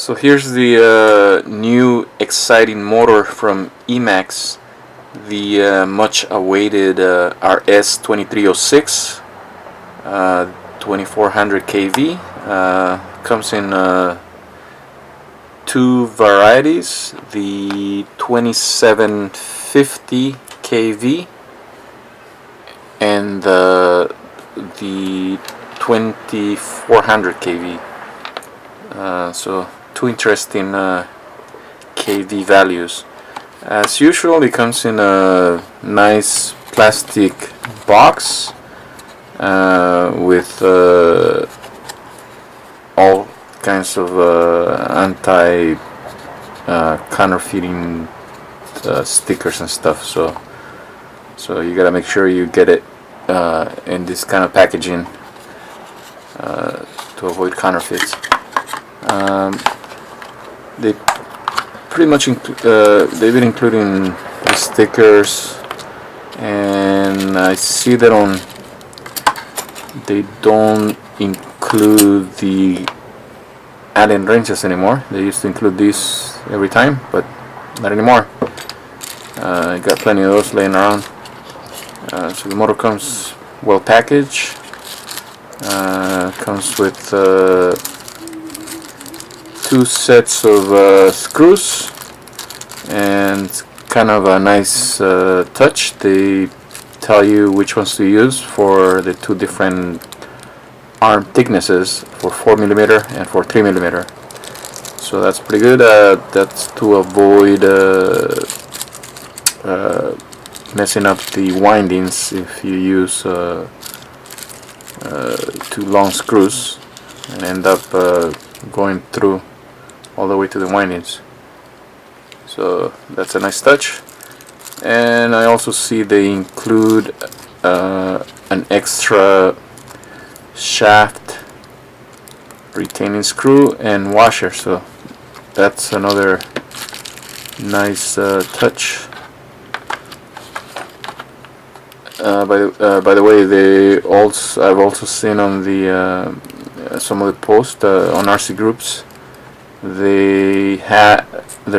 So here's the new exciting motor from EMAX, the much awaited RS2306 2400KV. Comes in two varieties, the 2750KV and the 2400KV. So two interesting KV values. As usual, it comes in a nice plastic box with all kinds of anti-counterfeiting stickers and stuff. So you gotta make sure you get it in this kind of packaging to avoid counterfeits. They pretty much they've been including the stickers, and I see that they don't include the Allen wrenches anymore. They used to include these every time, but not anymore. I got plenty of those laying around. So the motor comes well packaged. Comes with two sets of screws, and kind of a nice touch. They tell you which ones to use for the two different arm thicknesses, for 4mm and for 3mm. So that's pretty good. That's to avoid messing up the windings if you use two long screws and end up going through all the way to the windings. So that's a nice touch. And I also see they include an extra shaft retaining screw and washer, so that's another nice touch. By the way, I've also seen on the some of the posts on RC groups, they're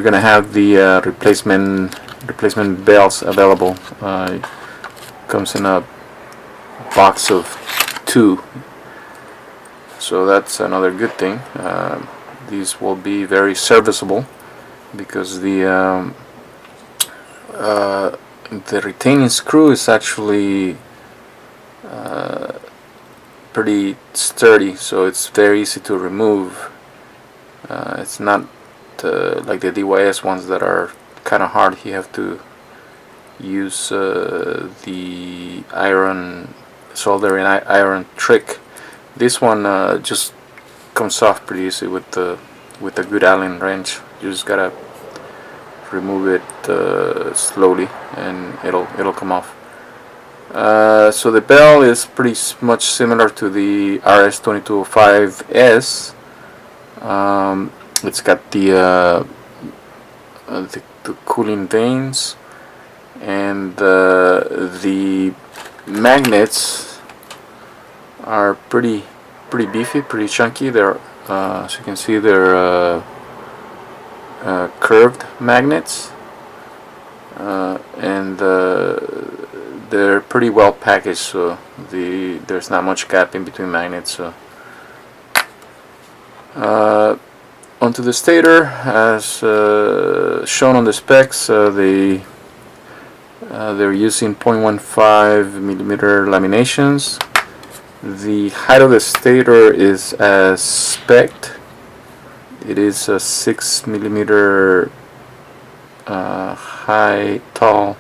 gonna have the replacement belts available. It comes in a box of 2, so that's another good thing. These will be very serviceable because the retaining screw is actually pretty sturdy, so it's very easy to remove. It's not like the DYS ones that are kind of hard. You have to use the soldering iron trick. This one just comes off pretty easy with a good Allen wrench. You just gotta remove it slowly, and it'll come off. So the bell is pretty much similar to the RS2205S. It's got the cooling vanes, and the magnets are pretty beefy, pretty chunky. They're as you can see, they're curved magnets, and they're pretty well packaged, so there's not much gap in between magnets. So onto the stator, as shown on the specs, they're using 0.15mm laminations. The height of the stator is as spec'd. It is a 6mm high, tall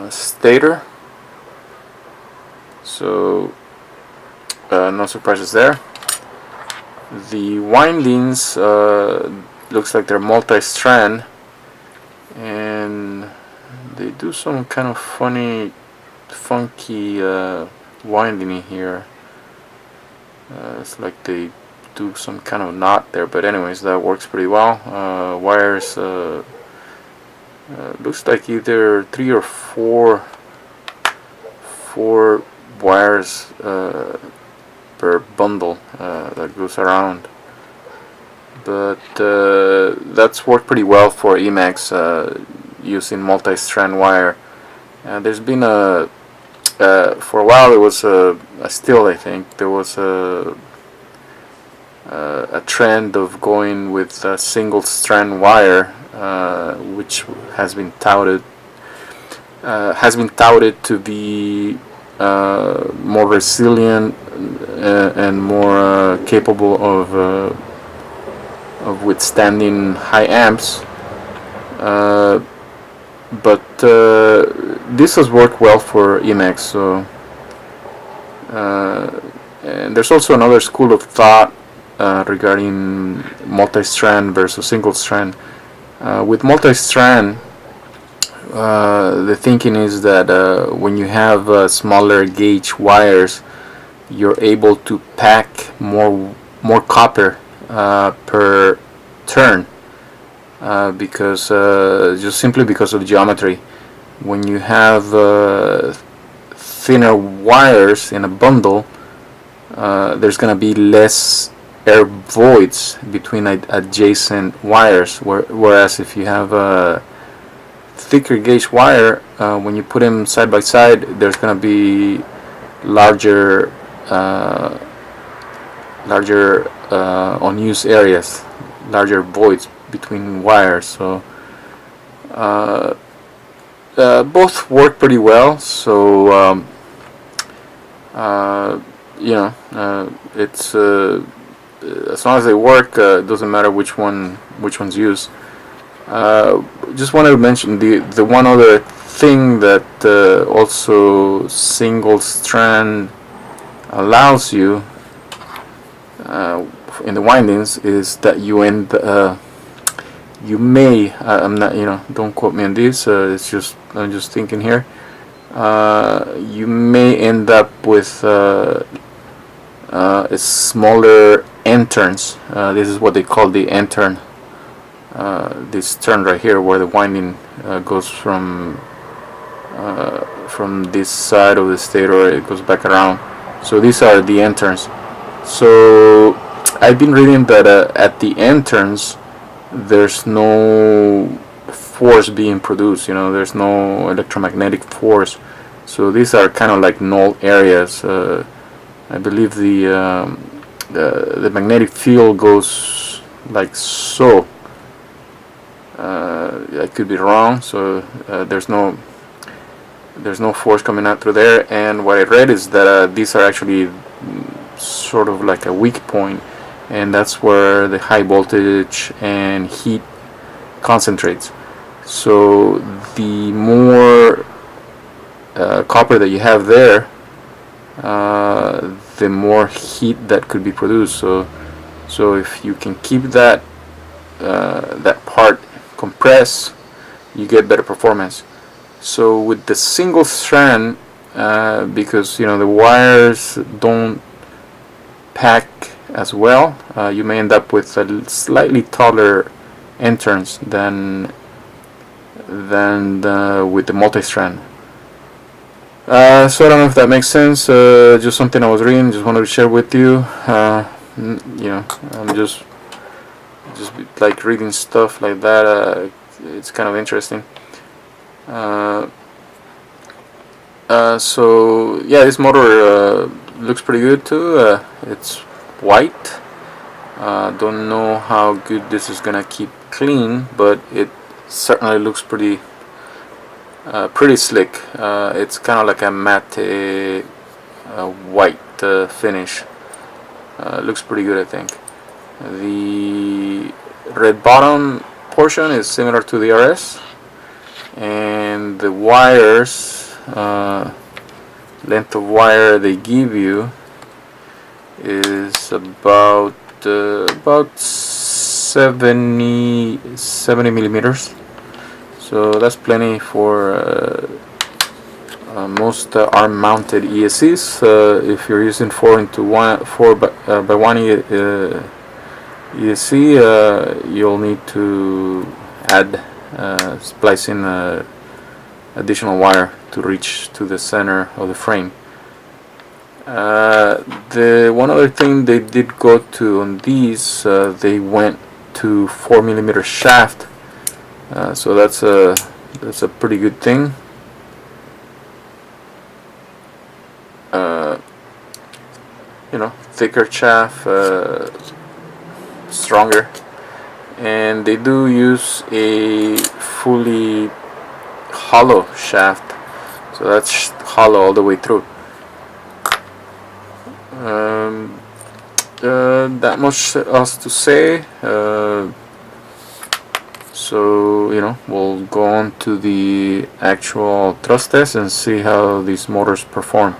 stator. So no surprises there. The windings looks like they're multi-strand, and they do some kind of funky winding here. It's like they do some kind of knot there, but anyways, that works pretty well. Wires looks like either 3 or 4 wires per bundle that goes around but that's worked pretty well for EMAX using multi-strand wire. There's been for a while there was still I think there was a trend of going with single strand wire, which has been touted to be more resilient and more capable of withstanding high amps. But this has worked well for EMAX. So, and there's also another school of thought regarding multi-strand versus single-strand. With multi-strand, the thinking is that when you have smaller gauge wires, you're able to pack more copper per turn, because just simply because of geometry. When you have thinner wires in a bundle, there's going to be less air voids between adjacent wires, whereas if you have a thicker gauge wire, when you put them side by side, there's going to be larger unused areas, larger voids between wires. So both work pretty well. So it's as long as they work, it doesn't matter which one's used. Just wanted to mention the one other thing that also single strand allows you in the windings is that you may, I'm not, don't quote me on this, I'm just thinking here, you may end up with a smaller end turns. This is what they call the end turn, this turn right here where the winding goes from this side of the stator, it goes back around. So these are the end turns. So I've been reading that at the end turns there's no force being produced, there's no electromagnetic force. So these are kind of like null areas. I believe the magnetic field goes like so. I could be wrong. So there's no force coming out through there. And what I read is that these are actually sort of like a weak point, and that's where the high voltage and heat concentrates. So the more copper that you have there, the more heat that could be produced. So if you can keep that part compressed, you get better performance. So with the single strand, because the wires don't pack as well, you may end up with a slightly taller end turns than with the multi-strand. So I don't know if that makes sense. Just something I was reading, just wanted to share with you. I'm just like reading stuff like that. It's kind of interesting. So yeah, this motor looks pretty good too. It's white. Don't know how good this is gonna keep clean, but it certainly looks pretty slick. It's kind of like a matte white finish. Looks pretty good, I think. The red bottom portion is similar to the RS, and the wires, length of wire they give you is about 70 millimeters. So that's plenty for most arm-mounted ESCs. If you're using 4x1 ESC, you'll need to add splicing additional wire to reach to the center of the frame. The one other thing they did go to on these, they went to 4mm shaft, so that's a pretty good thing. You know, thicker shaft, stronger, and they do use a fully hollow shaft, so that's hollow all the way through. That much else to say. So, you know, we'll go on to the actual thrust test and see how these motors perform.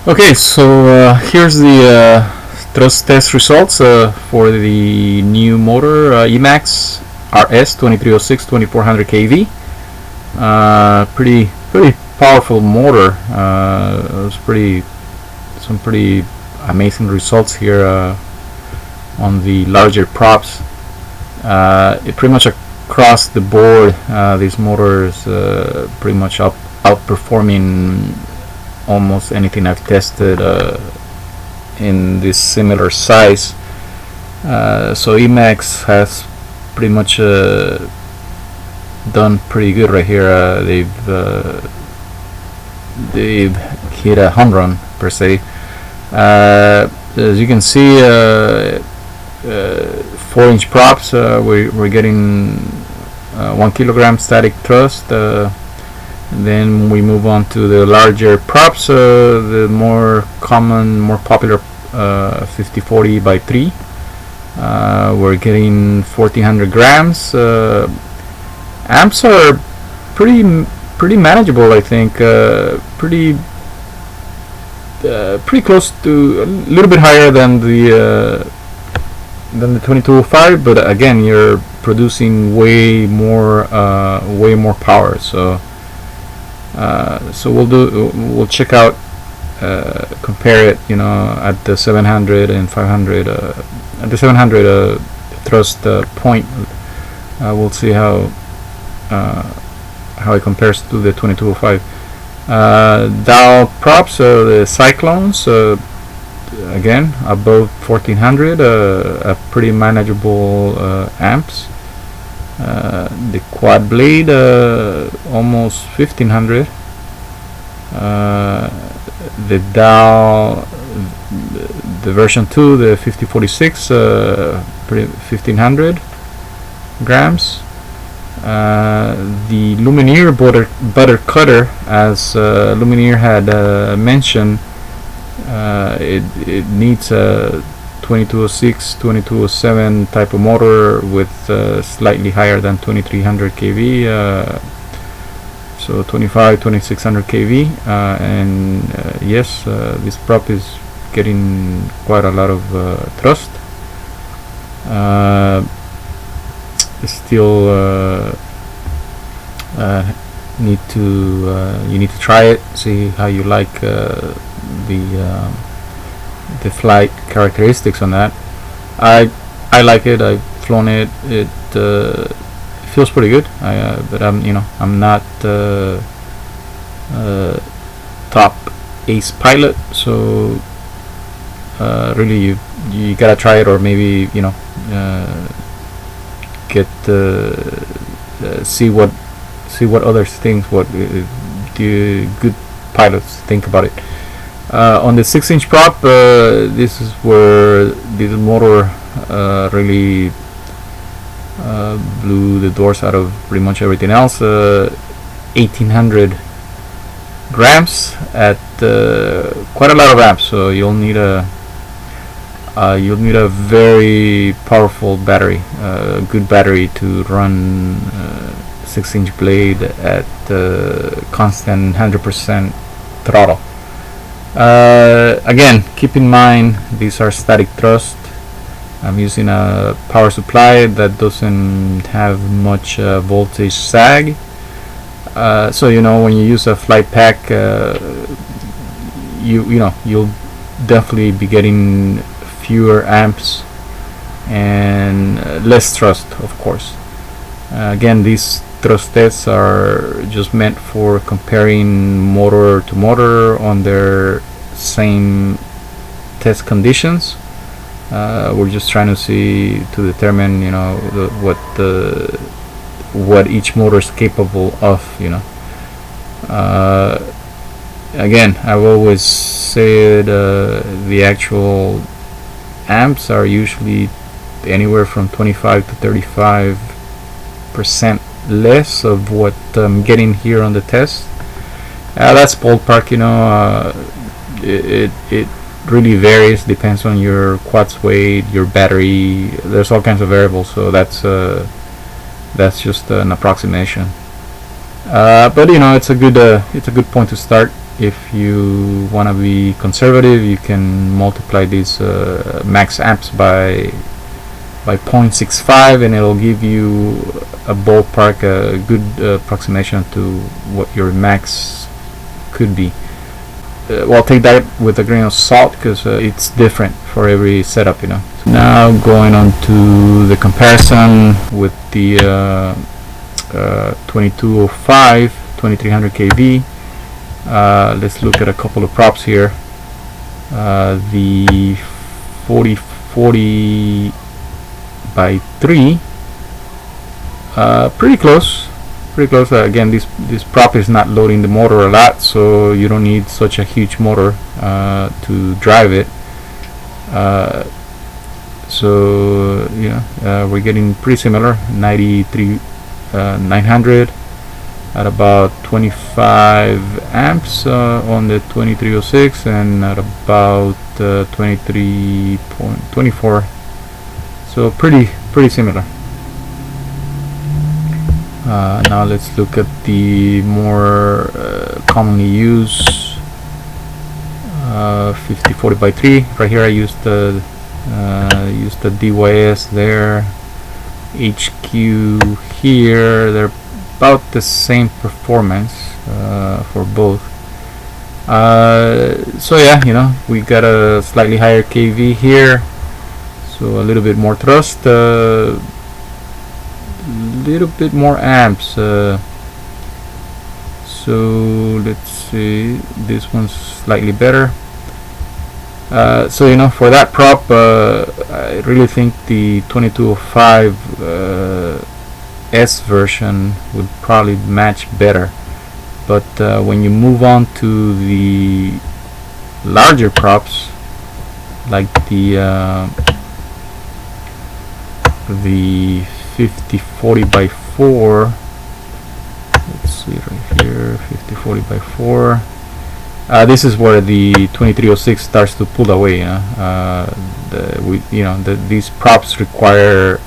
Okay, so here's the thrust test results for the new motor EMAX RS2306-2400KV. Pretty powerful motor. It was some pretty amazing results here on the larger props. It pretty much across the board, these motors pretty much outperforming almost anything I've tested in this similar size. So EMAX has pretty much done pretty good right here. They've hit a home run per se. As you can see, 4-inch props, we're getting 1 kilogram static thrust. And then we move on to the larger props, the more common, more popular 5040x3. We're getting 1400 grams. Amps are pretty manageable, I think. Pretty close to, a little bit higher than the 2205, but again, you're producing way more power. So we'll check out, compare it, you know, at the 700 and 500. At the 700 thrust point, we'll see how it compares to the 2205. Dow props, the Cyclones, again above 1400, pretty manageable amps. The quad blade, almost 1500. The Dow, the version 2, the 5046, pretty 1500 grams. The Lumineer butter cutter, as Lumineer had mentioned, it needs 12 2206-2207 type of motor with slightly higher than 2300 kV, so 2600 kV, and yes, this prop is getting quite a lot of thrust. Still you need to try it, see how you like the flight characteristics on that. I like it. I've flown it. It feels pretty good. But I'm not top ace pilot, so really you gotta try it, or maybe get see what others think, what the good pilots think about it. On the 6-inch prop, this is where this motor really blew the doors out of pretty much everything else. 1800 grams at quite a lot of amps, so you'll need a very powerful battery, good battery to run 6-inch blade at constant 100% throttle. Again, keep in mind these are static thrust. I'm using a power supply that doesn't have much voltage sag, so when you use a flight pack, you'll definitely be getting fewer amps and less thrust, of course. Again, these thrust tests are just meant for comparing motor to motor on their same test conditions. We're just trying to determine what each motor is capable of. Again, I've always said the actual amps are usually anywhere from 25 to 35% less of what I'm getting here on the test. That's ballpark. It really varies, depends on your quads weight, your battery. There's all kinds of variables, so that's just an approximation. But it's a good point to start. If you want to be conservative, you can multiply these max amps by 0.65, and it'll give you a ballpark, a good approximation to what your max could be. Well, take that with a grain of salt, because it's different for every setup. Now going on to the comparison with the 2205 2300 kV. Let's look at a couple of props here. The 4040 by 3, pretty close. Again, this prop is not loading the motor a lot, so you don't need such a huge motor to drive it. So we're getting pretty similar. 900 at about 25 amps on the 2306, and at about 23.24. So pretty similar. Now let's look at the more commonly used 5040 by 3. Right here I used the DYS there, HQ here. They're about the same performance for both. So yeah, we got a slightly higher KV here, so a little bit more thrust, little bit more amps. So let's see, this one's slightly better. So for that prop, I really think the 2205 S version would probably match better. But when you move on to the larger props, like the 5040 by 4, let's see right here, 5040 by 4, This is where the 2306 starts to pull away. These props require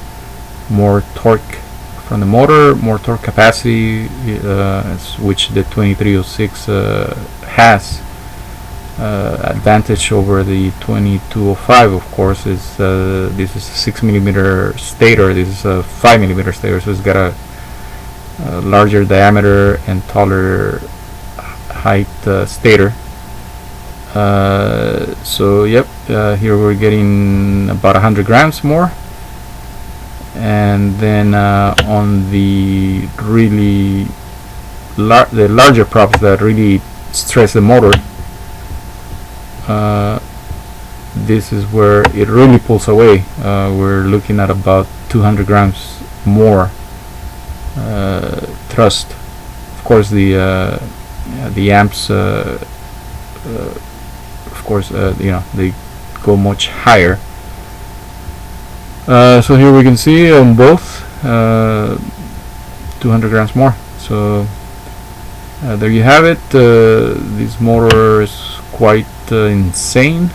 more torque from the motor, more torque capacity, which the 2306 has. Advantage over the 2205, of course, is this is a 6mm stator. This is a 5mm stator, so it's got a larger diameter and taller height stator. So yep, here we're getting about 100 grams more. And then on the really the larger props that really stress the motor, this is where it really pulls away. We're looking at about 200 grams more thrust. Of course, the amps, of course, they go much higher. So here we can see on both 200 grams more. So there you have it. This motor is quite insane.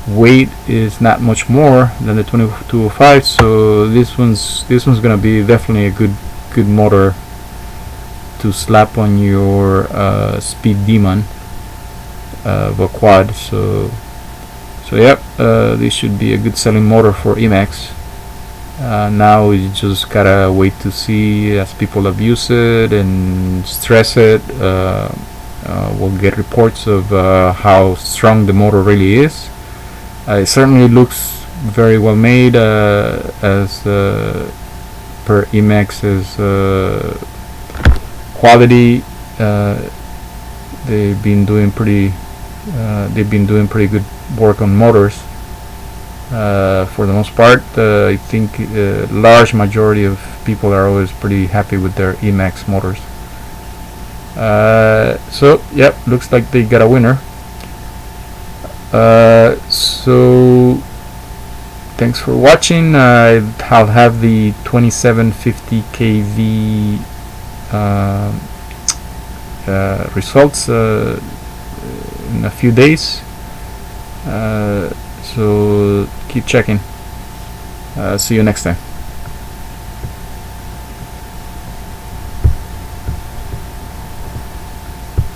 Weight is not much more than the 2205, so this one's gonna be definitely a good motor to slap on your speed demon of a quad. So yep, this should be a good selling motor for EMAX. Now you just gotta wait to see as people abuse it and stress it. We'll get reports of how strong the motor really is. It certainly looks very well made, as per EMAX's quality. They've been doing pretty good work on motors. For the most part, I think large majority of people are always pretty happy with their EMAX motors. So yep, looks like they got a winner. So thanks for watching. I'll have the 2750KV results in a few days. So keep checking. See you next time.